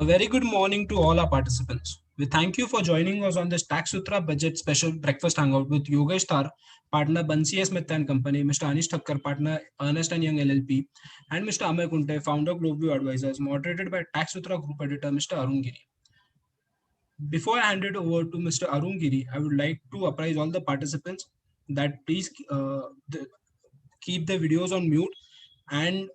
A very good morning to all our participants. We thank you for joining us on this Tax Sutra Budget Special Breakfast Hangout with Yogesh Thar, partner Bansi Smith and Company, Mr. Anish Thakkar, partner Ernest and Young LLP, and Mr. Amay Kunte, founder Globeview Advisors, moderated by Tax Sutra Group Editor Mr. Arun Giri. Before I hand it over to Mr. Arun Giri, I would like to apprise all the participants that please keep the videos on mute, and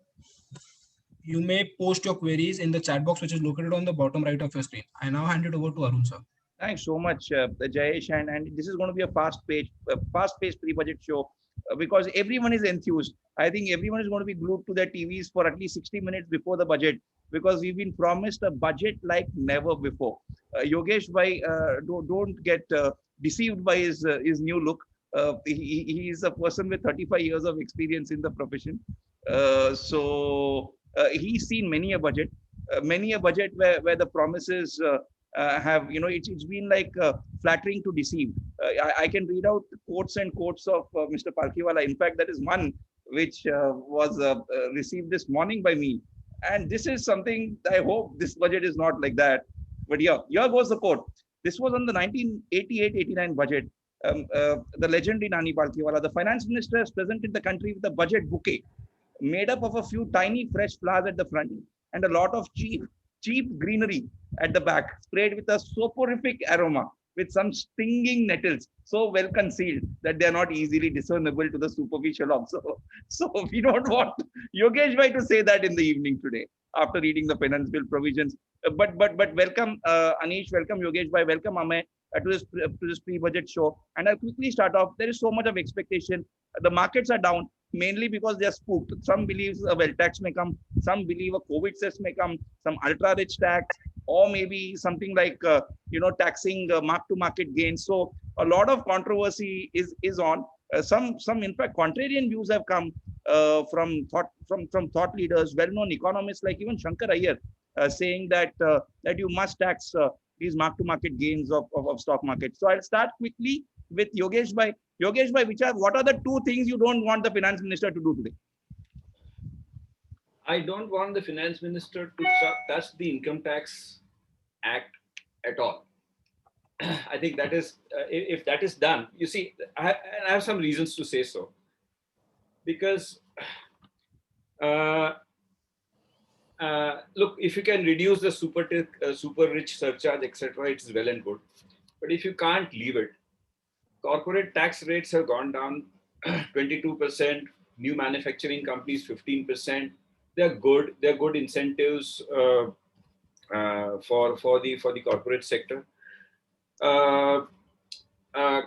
you may post your queries in the chat box, which is located on the bottom right of your screen. I now hand it over to Arun, sir. Thanks so much, Jayesh. And this is going to be a fast-paced pre-budget show because everyone is enthused. I think everyone is going to be glued to their TVs for at least 60 minutes before the budget because we've been promised a budget like never before. Yogesh, don't get deceived by his new look. He is a person with 35 years of experience in the profession. He's seen many a budget where the promises have, it's been like flattering to deceive. I can read out quotes and quotes of Mr. Palkhiwala. In fact, that is one which was received this morning by me. And this is something I hope this budget is not like that. But yeah, here goes the quote. This was on the 1988-89 budget. The legendary Nani Palkhiwala, the finance minister, has presented the country with a budget bouquet made up of a few tiny fresh flowers at the front and a lot of cheap greenery at the back, sprayed with a soporific aroma with some stinging nettles, so well concealed that they are not easily discernible to the superficial observer. So we don't want Yogesh Bhai to say that in the evening today after reading the finance bill provisions. But welcome Anish, welcome Yogesh Bhai, welcome Amay to this pre-budget show. And I'll quickly start off. There is so much of expectation. The markets are down mainly because they are spooked. Some believe a wealth tax may come, some believe a COVID cess may come, some ultra-rich tax, or maybe something like taxing mark-to-market gains. So a lot of controversy is on. Some in fact contrarian views have come from thought leaders, well-known economists like even Shankar Iyer, saying that you must tax these mark-to-market gains of stock market. So I'll start quickly with Yogesh Bhai. Yogesh Bhai, what are the two things you don't want the finance minister to do today? I don't want the finance minister to touch the income tax act at all. I think that is, if that is done, you see, I have some reasons to say so. Because, look, if you can reduce the super rich surcharge, etc., it's well and good. But if you can't leave it, corporate tax rates have gone down 22%, new manufacturing companies 15%. They're good. They're good incentives for the corporate sector.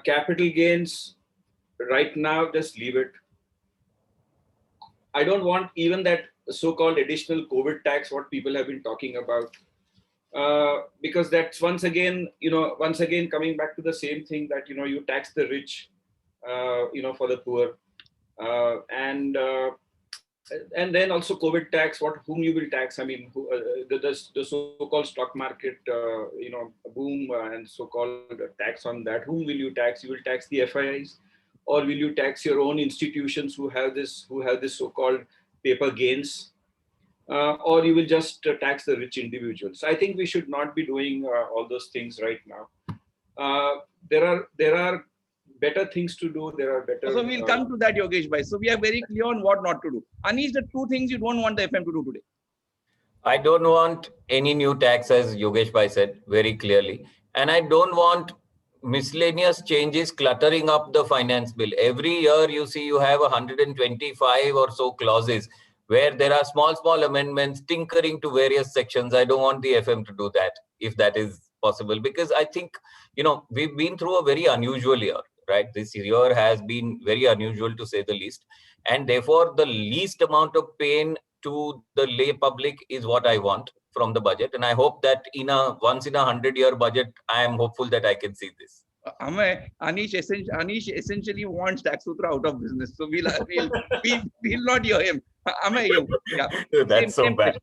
Capital gains, right now, just leave it. I don't want even that so-called additional COVID tax, what people have been talking about. Because that's once again coming back to the same thing that, you tax the rich, for the poor. And then also COVID tax, whom you will tax. I mean, the so-called stock market, boom and so-called tax on that. Whom will you tax? You will tax the FIIs, or will you tax your own institutions who have this so-called paper gains? Or you will just tax the rich individuals. I think we should not be doing all those things right now. There are better things to do. There are better. So we'll come to that, Yogesh Bhai. So we are very clear on what not to do. Anish, the two things you don't want the FM to do today. I don't want any new tax, as Yogesh Bhai said very clearly, and I don't want miscellaneous changes cluttering up the finance bill. Every year you see you have 125 or so clauses where there are small amendments tinkering to various sections. I don't want the FM to do that, if that is possible, because I think, we've been through a very unusual year, right? This year has been very unusual, to say the least. And therefore, the least amount of pain to the lay public is what I want from the budget. And I hope that in a once in a 100-year budget, I am hopeful that I can see this. Anish essentially wants Tax Sutra out of business. So we'll not hear him. Yeah. That's so bad.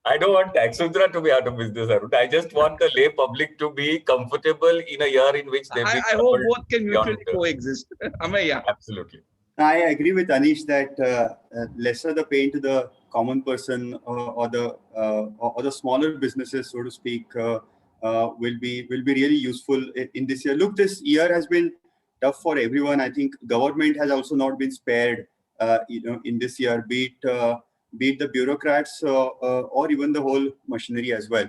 I don't want Tax Sutra to be out of business, Arun. I just want the lay public to be comfortable in a year in which they. I hope both can mutually coexist. Absolutely. I agree with Anish that lesser the pain to the common person or the smaller businesses, so to speak, will be really useful in this year. Look, this year has been tough for everyone. I think government has also not been spared, in this year, be it the bureaucrats or even the whole machinery as well.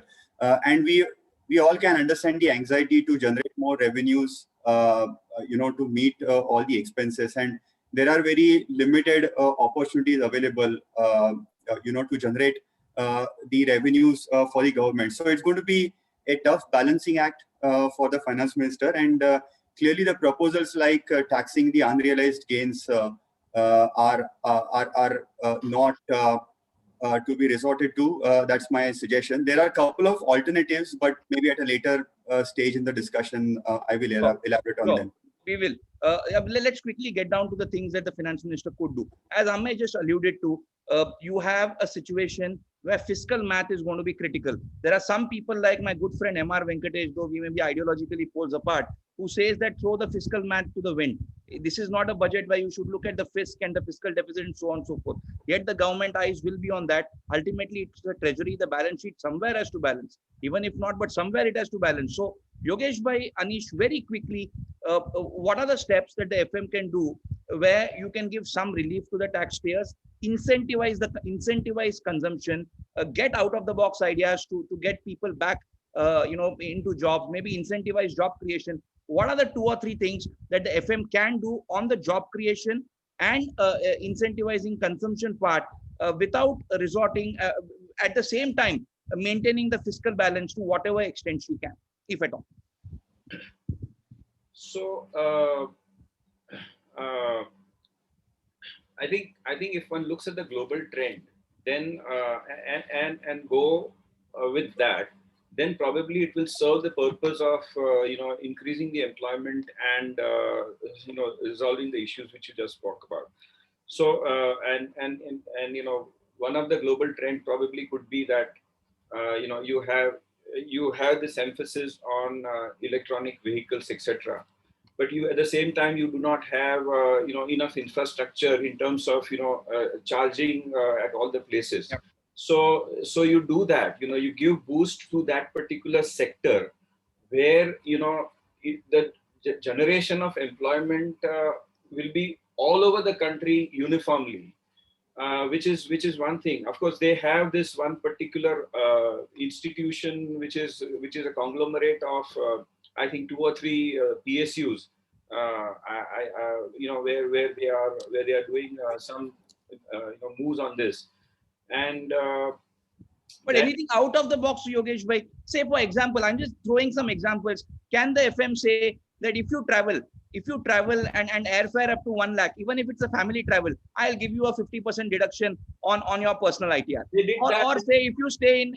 And we all can understand the anxiety to generate more revenues, to meet all the expenses, and there are very limited opportunities available, to generate the revenues for the government. So it's going to be a tough balancing act for the finance minister. And clearly, the proposals like taxing the unrealized gains are not to be resorted to. That's my suggestion. There are a couple of alternatives, but maybe at a later stage in the discussion, I will elaborate on them. We will. Let's quickly get down to the things that the finance minister could do. As Amey just alluded to, you have a situation where fiscal math is going to be critical. There are some people like my good friend M.R. Venkatesh, though we may be ideologically poles apart, who says that throw the fiscal math to the wind. This is not a budget where you should look at the fisc and the fiscal deficit and so on and so forth. Yet the government eyes will be on that. Ultimately, it's the treasury, the balance sheet somewhere has to balance. Even if not, but somewhere it has to balance. So Yogesh bhai, Anish, very quickly, what are the steps that the FM can do where you can give some relief to the taxpayers, incentivize consumption, get out of the box ideas to get people back into jobs, maybe incentivize job creation. What are the 2 or 3 things that the FM can do on the job creation and incentivizing consumption part without resorting at the same time maintaining the fiscal balance to whatever extent you can, if at all? So I think if one looks at the global trend, then and go with that, then probably it will serve the purpose of increasing the employment and resolving the issues which you just spoke about. So and one of the global trend probably could be that you have this emphasis on electronic vehicles, etc. But you at the same time you do not have enough infrastructure in terms of charging at all the places. Yep. So you do that. You give boost to that particular sector where the generation of employment will be all over the country uniformly. Which is one thing. Of course, they have this one particular institution which is a conglomerate of I think 2 or 3 PSUs. Where they are doing some moves on this, and but anything out of the box, Yogesh bhai. Say for example, I'm just throwing some examples. Can the FM say that if you travel and airfare up to 1 lakh, even if it's a family travel, I'll give you a 50% deduction on your personal ITR. Or say if you stay in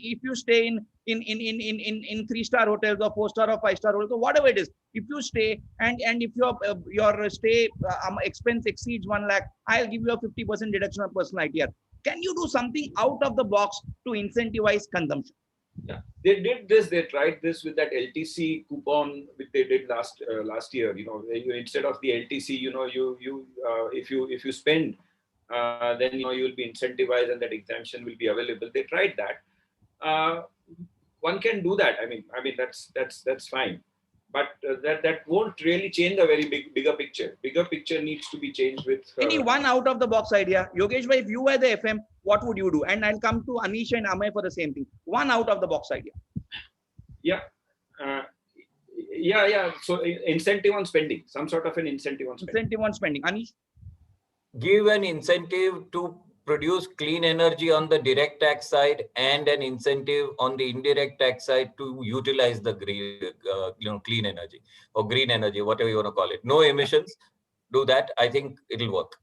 3-star hotels or 4-star or 5-star hotels or whatever it is, if you stay and if your stay expense exceeds 1 lakh, I'll give you a 50% deduction on personal ITR. Can you do something out of the box to incentivize consumption? Yeah, they did this. They tried this with that LTC coupon which they did last year. Instead of the LTC, if you spend, then you'll be incentivized and that exemption will be available. They tried that. One can do that. I mean that's fine. But that won't really change the very bigger picture. Bigger picture needs to be changed with any one out of the box idea. Yogesh bhai, if you were the FM, what would you do? And I'll come to Anish and Amey for the same thing. One out of the box idea. Yeah. So incentive on spending, some sort of an incentive on spending. Incentive on spending. Anish? Give an incentive to produce clean energy on the direct tax side and an incentive on the indirect tax side to utilize the green, clean energy or green energy, whatever you want to call it. No emissions. Do that. I think it'll work.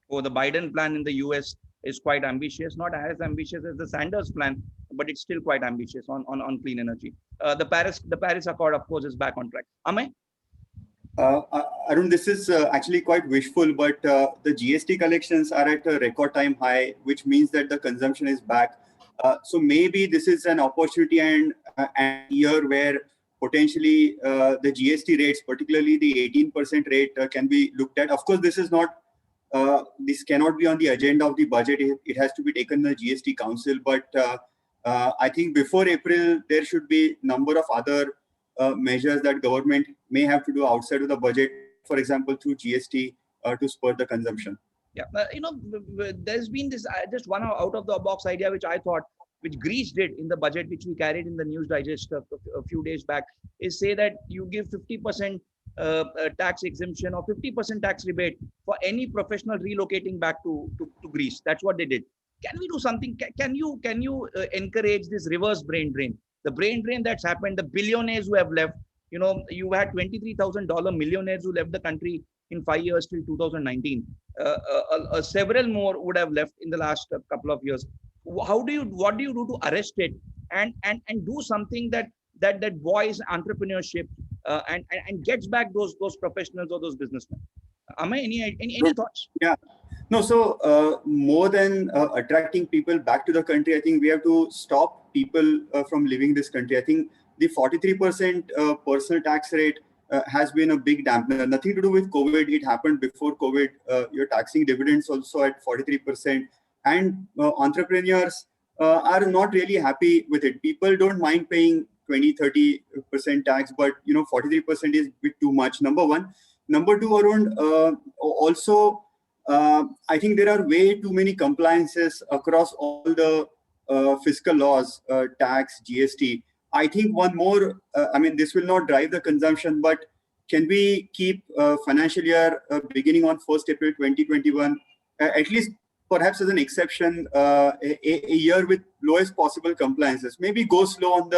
Oh, the Biden plan in the US is quite ambitious, not as ambitious as the Sanders plan, but it's still quite ambitious on clean energy. The Paris Accord, of course, is back on track. Amey? Arun, this is actually quite wishful, but the GST collections are at a record time high, which means that the consumption is back. So maybe this is an opportunity and a year where potentially the GST rates, particularly the 18% rate, can be looked at. Of course, this is not this cannot be on the agenda of the budget. It has to be taken in the GST Council. But I think before April, there should be number of other measures that government may have to do outside of the budget, for example, through GST to spur the consumption. Yeah, there's been this just one out of the box idea which I thought, which Greece did in the budget, which we carried in the News Digest a few days back, is say that you give 50% tax exemption or 50% tax rebate for any professional relocating back to Greece. That's what they did. Can we do something? Can you encourage this reverse brain drain? The brain drain that's happened, the billionaires who have left. You had $23,000 millionaires who left the country in 5 years till 2019. Several more would have left in the last couple of years. What do you do to arrest it and do something that buoys entrepreneurship and gets back those professionals or those businessmen? Amay, any thoughts? Yeah. No, so more than attracting people back to the country, I think we have to stop people from leaving this country. I think the 43% personal tax rate has been a big dampener. Nothing to do with COVID. It happened before COVID. You're taxing dividends also at 43%. And entrepreneurs are not really happy with it. People don't mind paying 20-30% tax, but 43% is a bit too much. Number one. Number two, Arun, also I think there are way too many compliances across all the fiscal laws, tax, GST. I think one more, this will not drive the consumption, but can we keep financial year beginning on 1st April 2021, at least perhaps as an exception, a year with lowest possible compliances? Maybe go slow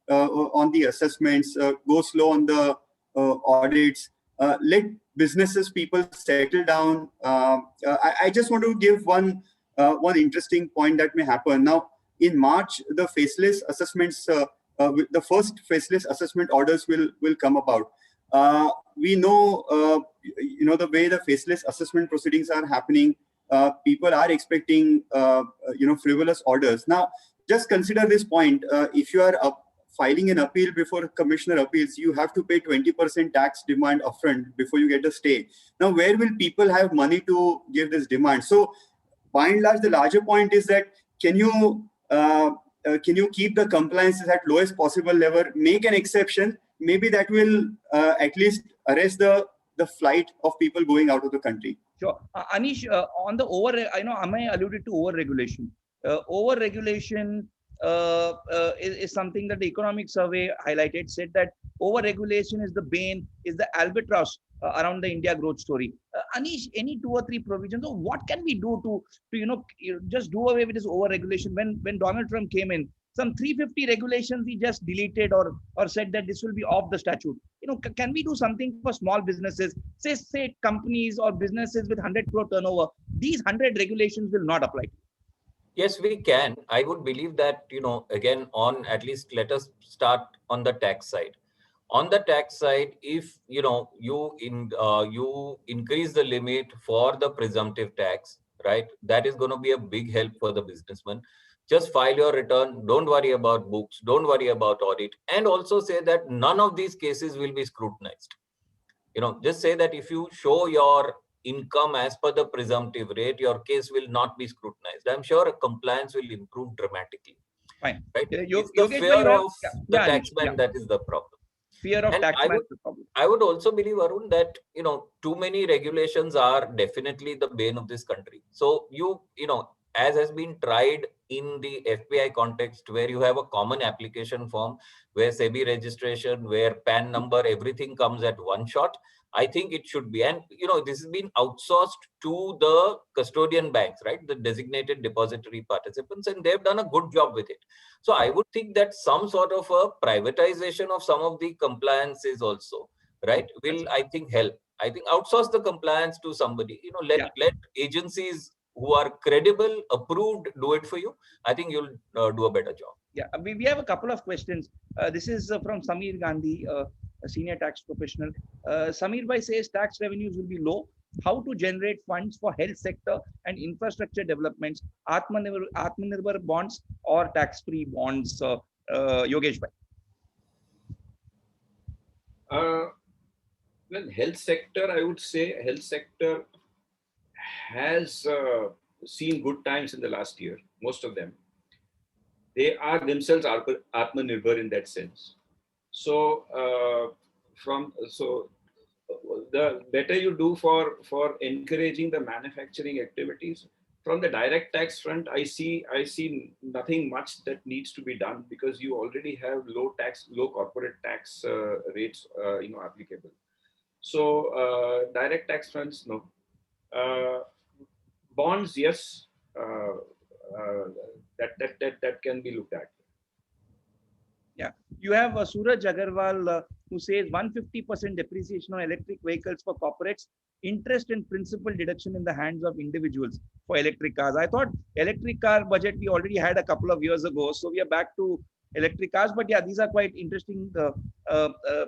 on the assessments, go slow on the audits, let businesses, people settle down. I just want to give one interesting point that may happen. Now, in March, the faceless assessments, the first faceless assessment orders will come about. We know, the way the faceless assessment proceedings are happening, people are expecting, frivolous orders. Now, just consider this point. If you are filing an appeal before Commissioner Appeals, you have to pay 20% tax demand upfront before you get a stay. Now, where will people have money to give this demand? So, by and large, the larger point is that can you keep the compliances at lowest possible level, make an exception? Maybe that will at least arrest the flight of people going out of the country. Sure. Anish, on the Amay alluded to over-regulation. Over-regulation is something that the economic survey highlighted, said that over-regulation is the bane, is the albatross around the India growth story. Anish, any 2 or 3 provisions, or what can we do to just do away with this over-regulation? When Donald Trump came in, some 350 regulations he just deleted or said that this will be off the statute. Can we do something for small businesses, say companies or businesses with 100 crore turnover? These 100 regulations will not apply. Yes, we can. I would believe that, again, at least let us start on the tax side. On the tax side, if, you increase the limit for the presumptive tax, right, that is going to be a big help for the businessman. Just file your return. Don't worry about books. Don't worry about audit. And also say that none of these cases will be scrutinized. Just say that if you show your income as per the presumptive rate, your case will not be scrutinized. I'm sure compliance will improve dramatically. Fine. Right? It's the fear of the taxman that is the problem. Fear of taxman is the problem. I would also believe, Arun, that too many regulations are definitely the bane of this country. So as has been tried in the FPI context, where you have a common application form, where SEBI registration, where PAN number, everything comes at one shot. I think it should be. And, this has been outsourced to the custodian banks, right? The designated depository participants, and they've done a good job with it. So I would think that some sort of a privatization of some of the compliances also, right, will, I think, help. I think outsource the compliance to somebody, let agencies who are credible, approved, do it for you. I think you'll do a better job. Yeah, we have a couple of questions. This is from Samir Gandhi, a senior tax professional. Samir Bhai says tax revenues will be low. How to generate funds for health sector and infrastructure developments, Atmanirbhar bonds or tax-free bonds, Yogesh Bhai? Well, health sector, I would say health sector has seen good times in the last year, most of them, they are themselves Atmanirbhar in that sense. So, the better you do for encouraging the manufacturing activities. From the direct tax front, I see nothing much that needs to be done, because you already have low corporate tax rates, applicable. So direct tax fronts, no. Bonds, yes, that can be looked at. Yeah, you have Suraj Agarwal who says 150% depreciation on electric vehicles for corporates, interest and principal deduction in the hands of individuals for electric cars. I thought electric car budget we already had a couple of years ago, so we are back to electric cars. But yeah, these are quite interesting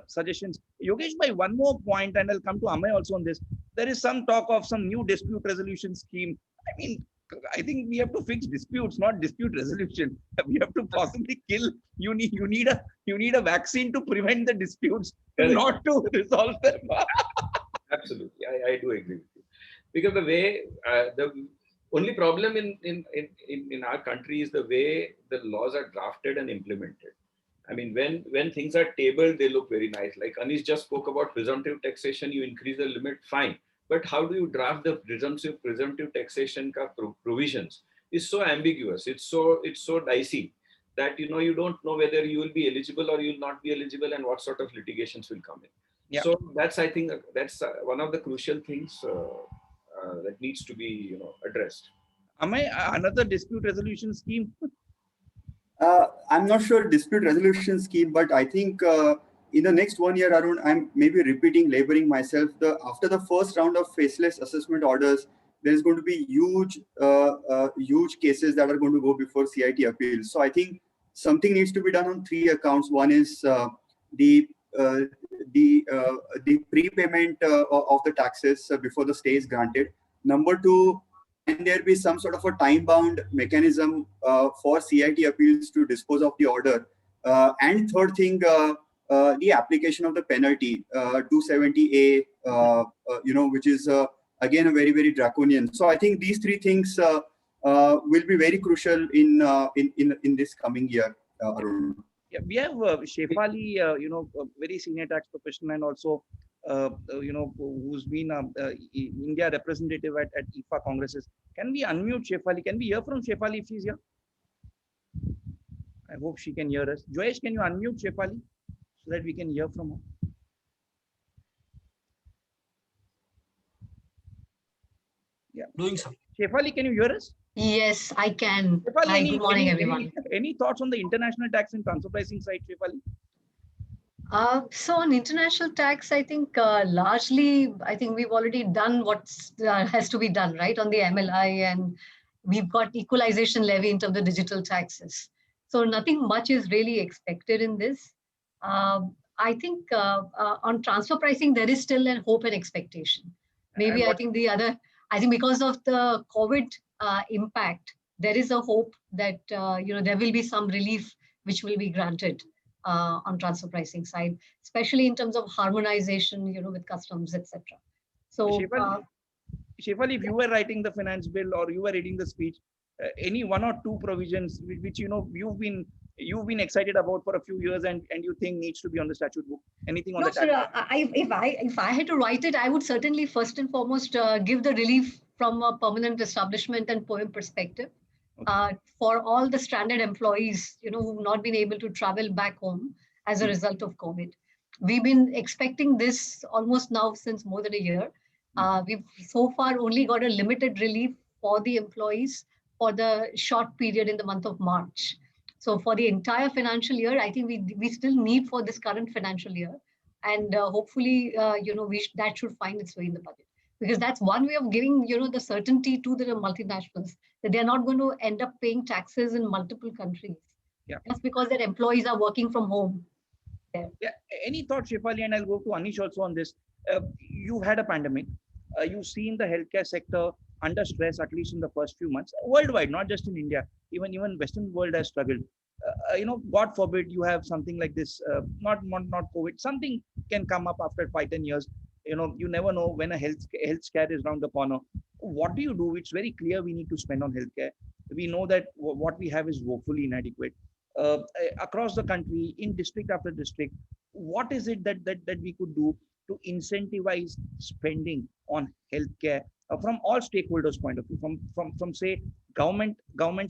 suggestions. Yogesh, by one more point, and I'll come to Amay also on this. There is some talk of some new dispute resolution scheme. I mean, I think we have to fix disputes, not dispute resolution. We have to possibly kill. You need a vaccine to prevent the disputes, not to resolve them. Absolutely, I do agree with you, because the way the only problem in our country is the way the laws are drafted and implemented. I mean, when things are tabled, they look very nice. Like Anish just spoke about presumptive taxation. You increase the limit, fine. But how do you draft the presumptive taxation provisions? Is so ambiguous. It's so dicey that you don't know whether you will be eligible or you will not be eligible, and what sort of litigations will come in. Yeah. So I think that's one of the crucial things that needs to be addressed. Amay, another dispute resolution scheme? I'm not sure dispute resolution scheme, but I think in the next 1 year, Arun, I'm maybe laboring myself. After the first round of faceless assessment orders, there is going to be huge cases that are going to go before CIT appeals. So I think something needs to be done on 3 accounts. One is the prepayment of the taxes before the stay is granted. Number 2, can there be some sort of a time-bound mechanism for CIT appeals to dispose of the order? And third thing, the application of the penalty 270A, which is again a very, very draconian. So I think these 3 things will be very crucial in this coming year, Arun. Yeah, we have Shefali, a very senior tax professional, and also who's been India representative at IFA congresses. Can we unmute Shefali? Can we hear from Shefali if she's here? I hope she can hear us. Joyesh, can you unmute Shefali so that we can hear from her? Yeah. Doing so. Shefali, can you hear us? Yes, I can. Shefali, Hi, good morning, everyone. Any thoughts on the international tax and transfer pricing side, Shefali? So on international tax, I think largely, I think we've already done what has to be done, right, on the MLI, and we've got equalization levy in terms of digital taxes. So nothing much is really expected in this. I think on transfer pricing, there is still a hope and expectation. Maybe I think because of the COVID impact, there is a hope that there will be some relief which will be granted on transfer pricing side, especially in terms of harmonization, with customs, etc. So, Shefali, if you were writing the finance bill or you were reading the speech, any 1 or 2 provisions which you've been excited about for a few years and you think needs to be on the statute book? Anything on the tax? If I had to write it, I would certainly first and foremost give the relief from a permanent establishment and POEM perspective. For all the stranded employees, who've not been able to travel back home as a result of COVID. We've been expecting this almost now since more than a year. We've so far only got a limited relief for the employees for the short period in the month of March. So for the entire financial year, I think we still need for this current financial year. And hopefully, that should find its way in the budget. Because that's one way of giving, the certainty to the multinationals that they're not going to end up paying taxes in multiple countries. Yeah. Just because their employees are working from home. Yeah. Any thoughts, Shefali, and I'll go to Anish also on this. You've had a pandemic. You've seen the healthcare sector under stress, at least in the first few months, worldwide, not just in India. Even Western world has struggled. God forbid you have something like this, not COVID, something can come up after 5-10 years. You never know when a health scare is around the corner. what do you do? It's very clear we need to spend on healthcare. We know that what we have is woefully inadequate. Across the country, in district after district, what is it that we could do to incentivize spending on healthcare from all stakeholders' point of view, from say government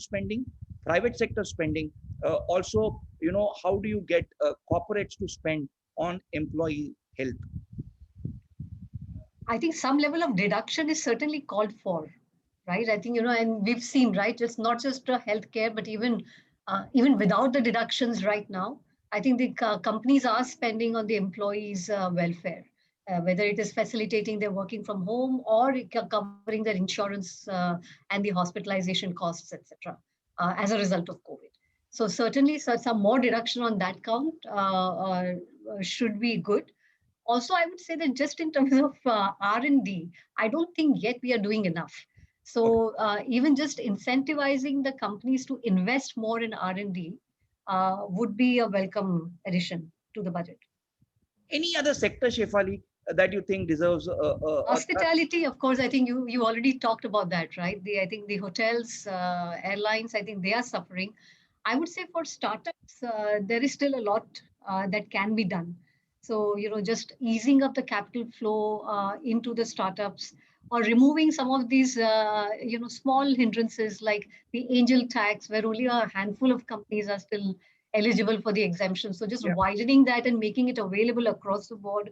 spending, private sector spending, also, you know, how do you get corporates to spend on employee health? I think some level of deduction is certainly called for, right? I think, you know, and we've seen, right, it's not just healthcare, but even without the deductions right now, I think the companies are spending on the employees' welfare, whether it is facilitating their working from home or covering their insurance and the hospitalization costs, etc., as a result of COVID. So certainly, some more deduction on that count should be good. Also, I would say that just in terms of R&D, I don't think yet we are doing enough. So even just incentivizing the companies to invest more in R&D would be a welcome addition to the budget. Any other sector, Shefali, that you think deserves a hospitality? Of course, I think you already talked about that, right? I think the hotels, airlines, I think they are suffering. I would say for startups, there is still a lot that can be done. So, you know, just easing up the capital flow into the startups, or removing some of these, you know, small hindrances like the angel tax, where only a handful of companies are still eligible for the exemption. So just widening that and making it available across the board,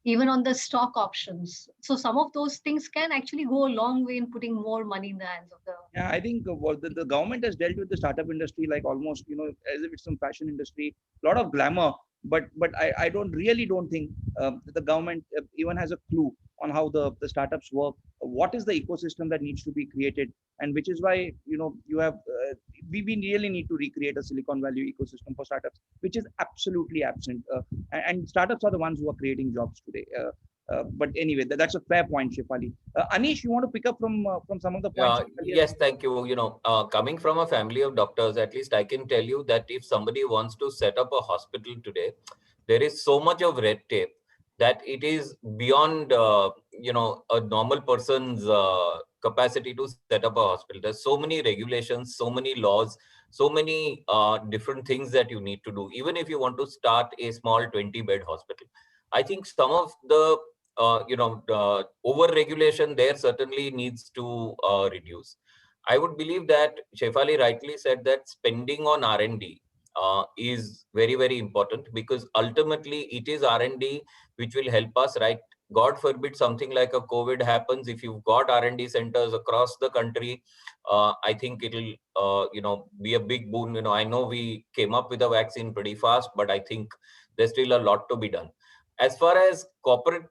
even on the stock options. So some of those things can actually go a long way in putting more money in the hands of the. Yeah, I think what the government has dealt with the startup industry like almost, you know, as if it's some fashion industry, a lot of glamour, but I really don't think the government even has a clue on how the startups work. What is the ecosystem that needs to be created, and which is why, you know, you have we really need to recreate a Silicon Valley ecosystem for startups, which is absolutely absent. And startups are the ones who are creating jobs today. But anyway, that's a fair point, Shefali. Anish, you want to pick up from some of the points? Yes, thank you. You know, coming from a family of doctors, at least I can tell you that if somebody wants to set up a hospital today, there is so much of red tape that it is beyond, you know, a normal person's capacity to set up a hospital. There's so many regulations, so many laws, so many different things that you need to do. Even if you want to start a small 20-bed hospital, I think some of the over-regulation there certainly needs to reduce. I would believe that Shefali rightly said that spending on R&D is very, very important, because ultimately it is R&D which will help us, right? God forbid something like a COVID happens. If you've got R&D centers across the country, I think it'll, be a big boon. You know, I know we came up with a vaccine pretty fast, but I think there's still a lot to be done. As far as corporate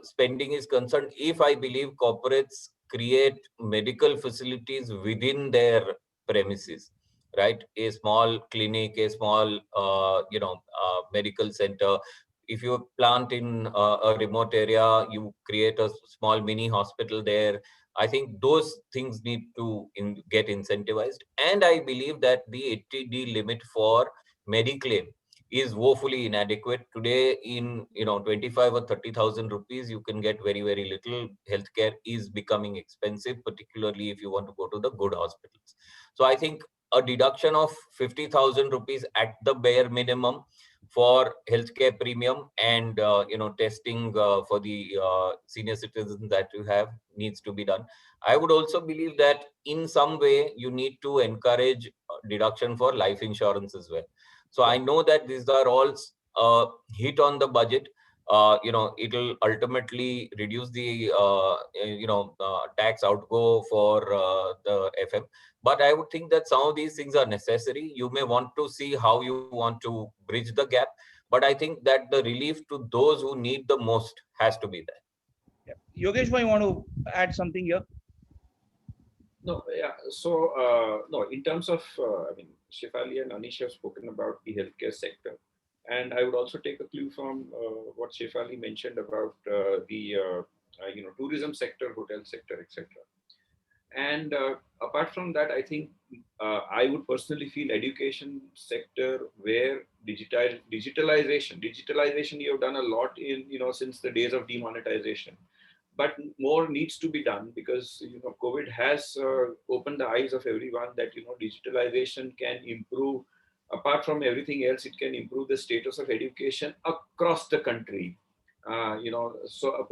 spending is concerned, if I believe corporates create medical facilities within their premises, right? A small clinic, a small, medical center. If you plant in a remote area, you create a small mini hospital there. I think those things need to get incentivized. And I believe that the 80D limit for Mediclaim is woefully inadequate. Today, in 25 or 30,000 rupees, you can get very, very little. Healthcare is becoming expensive, particularly if you want to go to the good hospitals. So I think a deduction of 50,000 rupees at the bare minimum for healthcare premium and testing for the senior citizens that you have needs to be done. I would also believe that in some way you need to encourage deduction for life insurance as well. So I know that these are all hit on the budget. It'll ultimately reduce the tax outgo for the FM. But I would think that some of these things are necessary. You may want to see how you want to bridge the gap, but I think that the relief to those who need the most has to be there. Yeah. Yogesh, you want to add something here? No, yeah. So, no, in terms of, Shefali and Anish have spoken about the healthcare sector. And I would also take a clue from what Shefali mentioned about the tourism sector, hotel sector, etc. And apart from that, I think I would personally feel education sector where digitalization you have done a lot in, since the days of demonetization. but more needs to be done, because COVID has opened the eyes of everyone that digitalization can improve. Apart from everything else, it can improve the status of education across the country. So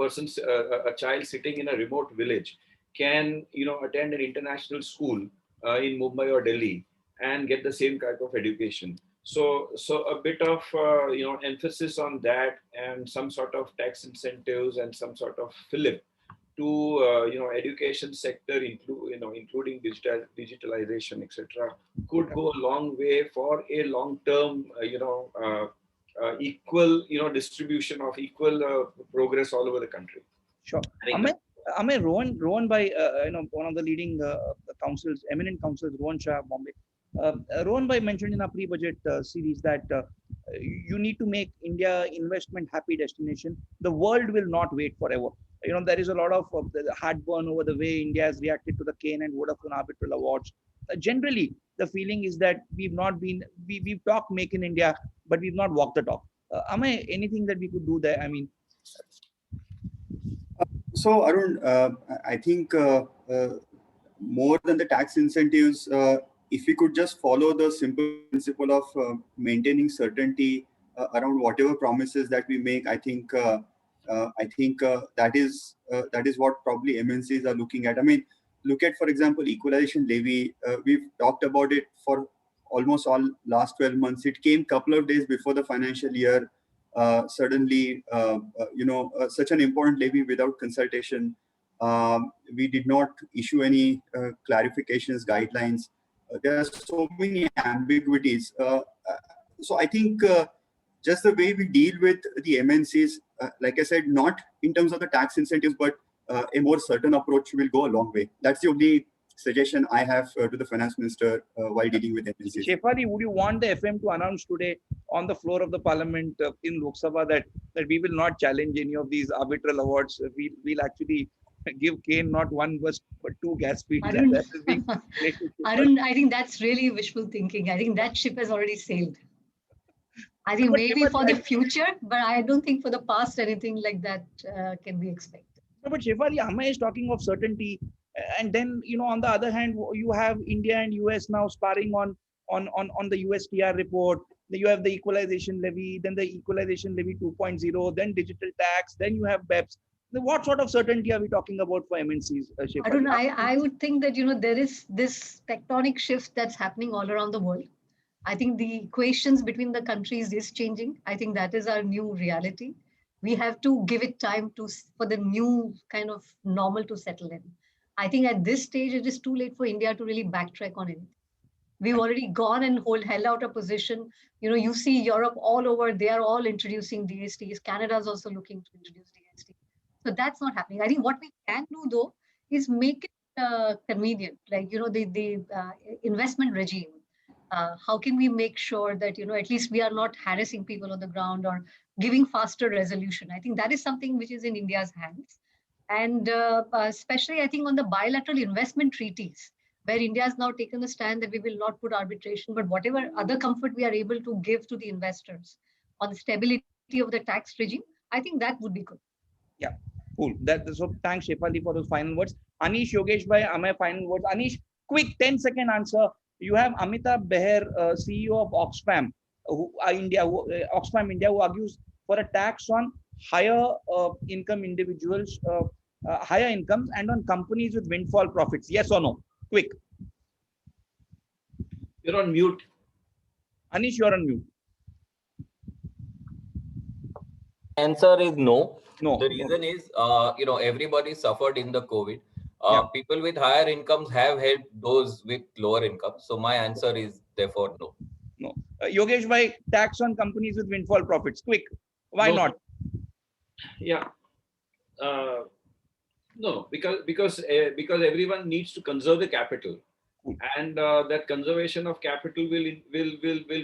a child sitting in a remote village can attend an international school in Mumbai or Delhi and get the same type of education. So a bit of emphasis on that, and some sort of tax incentives and some sort of fillip to education sector, including digitalization, etc., could go a long way for a long term equal distribution of equal progress all over the country. Sure. Amay, Rohan by one of the leading councils, eminent councils, Rohan Shah, Bombay. Rohan Bhai mentioned in our pre-budget series that you need to make India investment happy destination. The world will not wait forever. There is a lot of heartburn over the way India has reacted to the Kane and Vodafone arbitral awards. Generally, the feeling is that we've talked make in India, but we've not walked the talk. Amay, anything that we could do there? I mean. So Arun, I think more than the tax incentives, if we could just follow the simple principle of maintaining certainty around whatever promises that we make, I think that is what probably MNCs are looking at. I mean, look at, for example, equalization levy. We've talked about it for almost all last 12 months. It came a couple of days before the financial year. Suddenly, such an important levy without consultation. We did not issue any clarifications, guidelines. There are so many ambiguities. So I think just the way we deal with the MNCs, like I said, not in terms of the tax incentives, but a more certain approach will go a long way. That's the only suggestion I have to the finance minister while dealing with MNCs. Shefali, would you want the FM to announce today on the floor of the parliament in Lok Sabha that we will not challenge any of these arbitral awards? We'll actually give Kane not one but two gas speeds. Arun, Arun, I think that's really wishful thinking. I think that ship has already sailed. I think maybe for the future, but I don't think for the past anything like that can be expected. No, but Shefali, Amay is talking of certainty. And then, on the other hand, you have India and US now sparring on the USTR report. You have the equalization levy, then the equalization levy 2.0, then digital tax, then you have BEPS. What sort of certainty are we talking about for MNCs? Arun, I would think that, there is this tectonic shift that's happening all around the world. I think the equations between the countries is changing. I think that is our new reality. We have to give it time for the new kind of normal to settle in. I think at this stage, it is too late for India to really backtrack on anything. We've already gone and held out a position. You see Europe all over, they are all introducing DSTs. Canada is also looking to introduce DST. So that's not happening. I think what we can do, though, is make it convenient, like, the investment regime. How can we make sure that, at least we are not harassing people on the ground or giving faster resolution? I think that is something which is in India's hands. And especially, I think, on the bilateral investment treaties, where India has now taken a stand that we will not put arbitration, but whatever other comfort we are able to give to the investors on the stability of the tax regime, I think that would be good. Yeah, cool. So thanks, Shefali, for those final words. Anish, Yogesh Bhai, Amay, final words. Anish, quick 10-second answer. You have Amitabh Beher, CEO of Oxfam, Oxfam India, who argues for a tax on higher income individuals, higher incomes, and on companies with windfall profits. Yes or no? Quick. You're on mute. Anish, you're on mute. Answer is no. No. The reason is, everybody suffered in the COVID. People with higher incomes have helped those with lower incomes. So my answer is therefore no. No. Yogesh Bhai, tax on companies with windfall profits. Quick. Why not? Yeah. No, because everyone needs to conserve the capital, and that conservation of capital will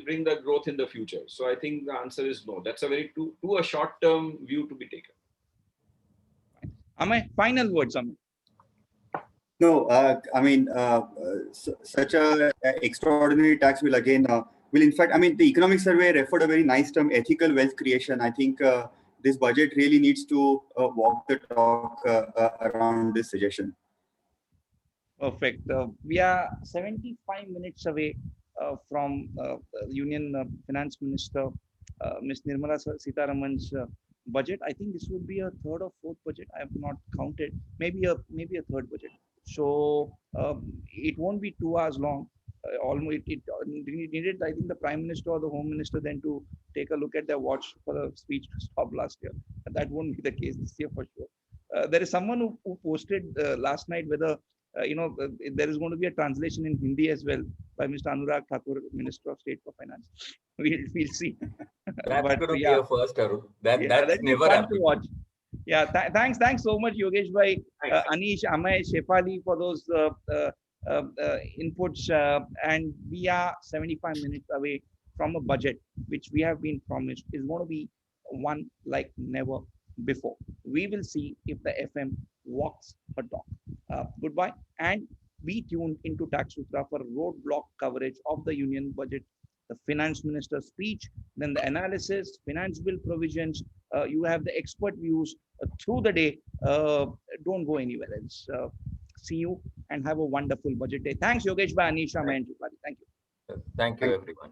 bring the growth in the future. So I think the answer is no. That's a very too a short-term view to be taken. Amay, final words, Amay. No, I mean, such a extraordinary tax will again, will in fact, I mean, the economic survey referred a very nice term, ethical wealth creation. I think this budget really needs to walk the talk around this suggestion. Perfect. We are 75 minutes away from Union Finance Minister Ms. Nirmala Sitharaman's budget. I think this would be a third or fourth budget. I have not counted. Maybe a third budget. So it won't be 2 hours long. Almost it needed, I think, the Prime Minister or the Home Minister then to take a look at their watch for the speech to stop last year. And that won't be the case this year for sure. There is someone who posted last night whether there is going to be a translation in Hindi as well by Mr. Anurag Thakur, Minister of State for Finance. We'll see. That's But, going to be yeah. a first, Arun. That's that'd be never fun happened. to watch. Yeah, thanks so much, Yogesh bhai, Thanks. Anish, Amay, Shefali for those inputs. And we are 75 minutes away from a budget which we have been promised is going to be one like never before. We will see if the FM walks a talk. Goodbye, and be tuned into Tax Sutra for roadblock coverage of the Union budget, the Finance Minister's speech, then the analysis, finance bill provisions. You have the expert views through the day. Don't go anywhere else. See you and have a wonderful budget day. Thanks, Yogesh, Anish, Amay, and Shefali. Thank you. Thank you, everyone.